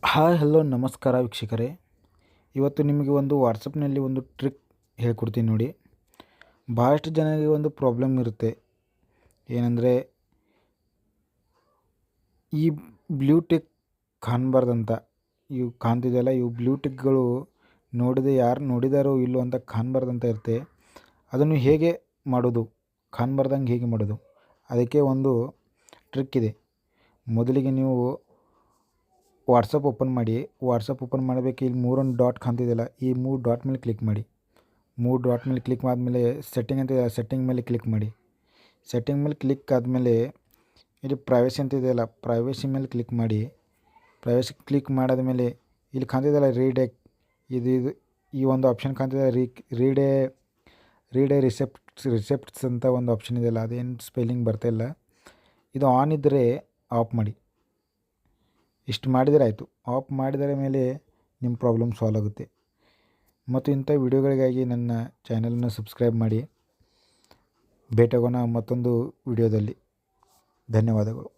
Hi hello ನಮಸ್ಕಾರ ವೀಕ್ಷಕರೇ. ಇವತ್ತು ನಿಮಗೆ ಒಂದು ವಾಟ್ಸಪ್ನಲ್ಲಿ ಒಂದು ಟ್ರಿಕ್ ಹೇಳ್ಕೊಡ್ತೀನಿ ನೋಡಿ. ಭಾಳಷ್ಟು ಜನರಿಗೆ ಒಂದು ಪ್ರಾಬ್ಲಮ್ ಇರುತ್ತೆ. ಏನಂದರೆ ಈ ಬ್ಲೂ ಟಿಕ್ ಕಾಣಬಾರ್ದಂತ. ಇವು ಕಾಣ್ತಿದೆಯಲ್ಲ, ಇವು ಬ್ಲೂ ಟಿಕ್ಗಳು ಯಾರು ನೋಡಿದಾರೋ ಇಲ್ಲೋ ಅಂತ ಕಾಣಬಾರ್ದಂತ ಇರುತ್ತೆ. ಅದನ್ನು ಹೇಗೆ ಮಾಡೋದು, ಕಾಣಬಾರ್ದಂಗೆ ಹೇಗೆ ಮಾಡೋದು, ಅದಕ್ಕೆ ಒಂದು ಟ್ರಿಕ್ ಇದೆ. ಮೊದಲಿಗೆ ನೀವು ವಾಟ್ಸಪ್ ಓಪನ್ ಮಾಡಿ. ವಾಟ್ಸಪ್ ಓಪನ್ ಮಾಡಬೇಕು. ಇಲ್ಲಿ ಮೂರೊಂದು ಡಾಟ್ ಕಾಣ್ತಿದೆಯಲ್ಲ, ಈ 3 ಡಾಟ್ ಮೇಲೆ ಕ್ಲಿಕ್ ಮಾಡಿ. 3 ಡಾಟ್ ಮೇಲೆ ಕ್ಲಿಕ್ ಆದಮೇಲೆ ಸೆಟ್ಟಿಂಗ್ ಅಂತ ಇದೆ, ಸೆಟ್ಟಿಂಗ್ ಮೇಲೆ ಕ್ಲಿಕ್ ಮಾಡಿ. ಸೆಟ್ಟಿಂಗ್ ಮೇಲೆ ಕ್ಲಿಕ್ ಆದಮೇಲೆ ಇಲ್ಲಿ ಪ್ರೈವಸಿ ಅಂತ ಇದೆಯಲ್ಲ, ಪ್ರೈವಸಿ ಮೇಲೆ ಕ್ಲಿಕ್ ಮಾಡಿ. ಪ್ರೈವಸಿ ಕ್ಲಿಕ್ ಮಾಡಾದಮೇಲೆ ಇಲ್ಲಿ ಕಾಣ್ತಿದೆಯಲ್ಲ ರೀಡೆಕ್, ಇದು ಈ ಒಂದು ಆಪ್ಷನ್ ಕಾಣ್ತಿದೆ. ರೀಡೇ ರಿಸೆಪ್ಟ್ಸ್ ಅಂತ ಒಂದು ಆಪ್ಷನ್ ಇದೆಯಲ್ಲ, ಅದೇನು ಸ್ಪೆಲ್ಲಿಂಗ್ ಬರ್ತಾಯಿಲ್ಲ. ಇದು ಆನ್ ಇದ್ದರೆ ಆಫ್ ಮಾಡಿ. ಇಷ್ಟು ಮಾಡಿದರೆ ಆಯಿತು. ಆಫ್ ಮಾಡಿದರ ಮೇಲೆ ನಿಮ್ಮ ಪ್ರಾಬ್ಲಮ್ ಸಾಲ್ವ್ ಆಗುತ್ತೆ. ಮತ್ತು ಇಂಥ ವಿಡಿಯೋಗಳಿಗಾಗಿ ನನ್ನ ಚಾನಲನ್ನು ಸಬ್ಸ್ಕ್ರೈಬ್ ಮಾಡಿ. ಭೇಟಿಯಾಗೋಣ ಮತ್ತೊಂದು ವಿಡಿಯೋದಲ್ಲಿ. ಧನ್ಯವಾದಗಳು.